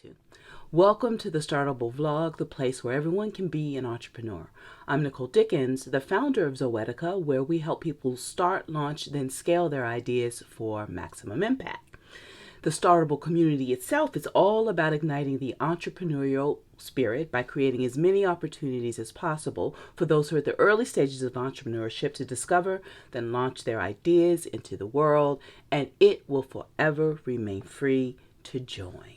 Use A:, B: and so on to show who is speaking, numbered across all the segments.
A: to. Welcome to the Startable Vlog, the place where everyone can be an entrepreneur. I'm Nicole Dickens, the founder of Zoetica, where we help people start, launch, then scale their ideas for maximum impact. The Startable community itself is all about igniting the entrepreneurial spirit by creating as many opportunities as possible for those who are at the early stages of entrepreneurship to discover, then launch their ideas into the world, and it will forever remain free to join.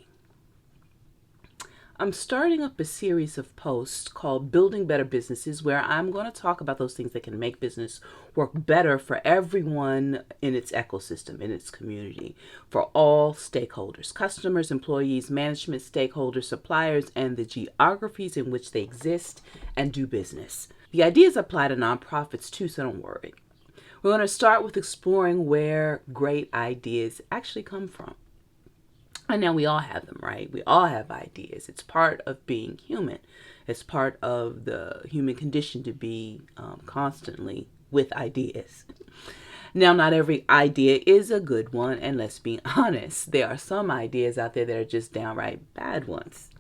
A: I'm starting up a series of posts called Building Better Businesses, where I'm going to talk about those things that can make business work better for everyone in its ecosystem, in its community, for all stakeholders, customers, employees, management, stakeholders, suppliers, and the geographies in which they exist and do business. The ideas apply to nonprofits too, so don't worry. We're going to start with exploring where great ideas actually come from. And now we all have them, right? We all have ideas. It's part of being human. It's part of the human condition to be constantly with ideas. Now, not every idea is a good one, and let's be honest, there are some ideas out there that are just downright bad ones.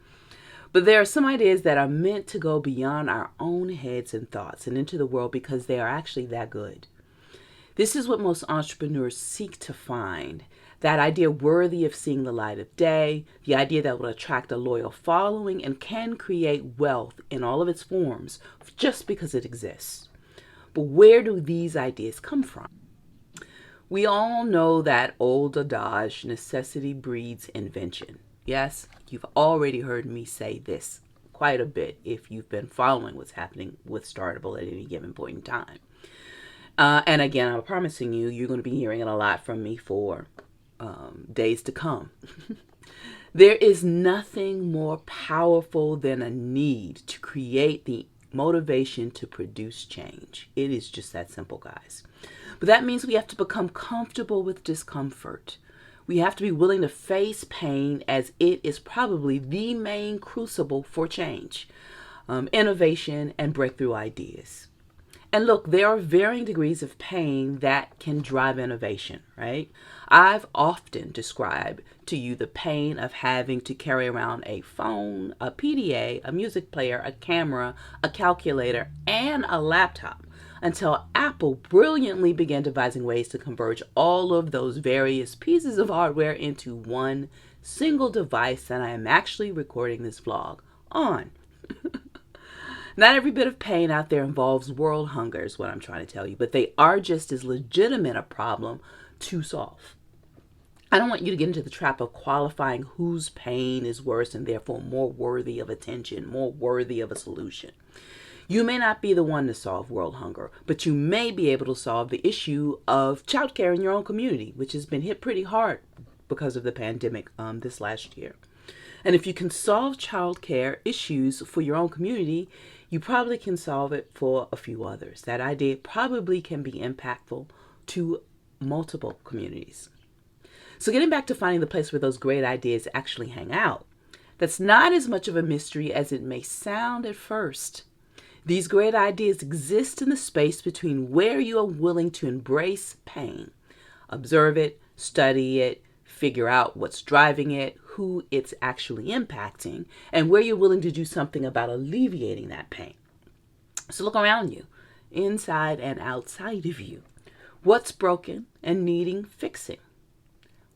A: But there are some ideas that are meant to go beyond our own heads and thoughts and into the world because they are actually that good. This is what most entrepreneurs seek to find. That idea worthy of seeing the light of day, the idea that will attract a loyal following and can create wealth in all of its forms just because it exists. But where do these ideas come from? We all know that old adage, necessity breeds invention. Yes, you've already heard me say this quite a bit if you've been following what's happening with Startable at any given point in time. And again, I'm promising you, you're going to be hearing it a lot from me for days to come. There is nothing more powerful than a need to create the motivation to produce change. It is just that simple, guys. But that means we have to become comfortable with discomfort. We have to be willing to face pain, as it is probably the main crucible for change, innovation, and breakthrough ideas. And look, there are varying degrees of pain that can drive innovation, right? I've often described to you the pain of having to carry around a phone, a PDA, a music player, a camera, a calculator, and a laptop until Apple brilliantly began devising ways to converge all of those various pieces of hardware into one single device that I am actually recording this vlog on. Not every bit of pain out there involves world hunger is what I'm trying to tell you, but they are just as legitimate a problem to solve. I don't want you to get into the trap of qualifying whose pain is worse and therefore more worthy of attention, more worthy of a solution. You may not be the one to solve world hunger, but you may be able to solve the issue of childcare in your own community, which has been hit pretty hard because of the pandemic this last year. And if you can solve childcare issues for your own community, you probably can solve it for a few others. That idea probably can be impactful to multiple communities. So getting back to finding the place where those great ideas actually hang out, that's not as much of a mystery as it may sound at first. These great ideas exist in the space between where you are willing to embrace pain, observe it, study it, figure out what's driving it, who it's actually impacting, and where you're willing to do something about alleviating that pain. So look around you, inside and outside of you. What's broken and needing fixing?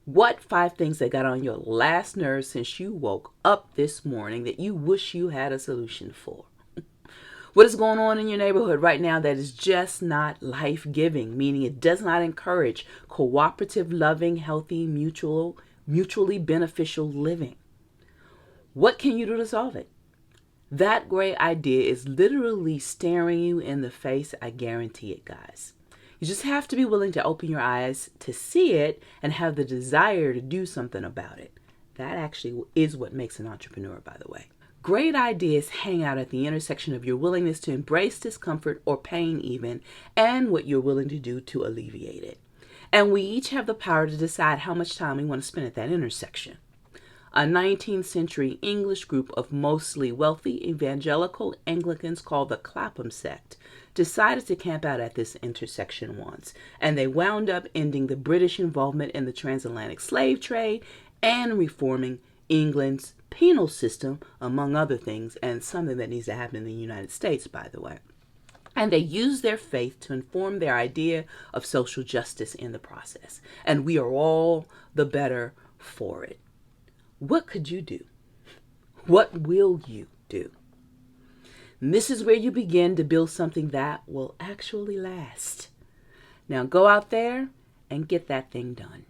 A: What 5 things that got on your last nerve since you woke up this morning that you wish you had a solution for? What is going on in your neighborhood right now that is just not life-giving, meaning it does not encourage cooperative, loving, healthy, mutually beneficial living? What can you do to solve it? That great idea is literally staring you in the face. I guarantee it, guys. You just have to be willing to open your eyes to see it and have the desire to do something about it. That actually is what makes an entrepreneur, by the way. Great ideas hang out at the intersection of your willingness to embrace discomfort or pain even, and what you're willing to do to alleviate it. And we each have the power to decide how much time we want to spend at that intersection. A 19th century English group of mostly wealthy evangelical Anglicans called the Clapham sect decided to camp out at this intersection once, and they wound up ending the British involvement in the transatlantic slave trade and reforming England's penal system, among other things, and something that needs to happen in the United States, by the way. And they use their faith to inform their idea of social justice in the process. And we are all the better for it. What could you do? What will you do? And this is where you begin to build something that will actually last. Now go out there and get that thing done.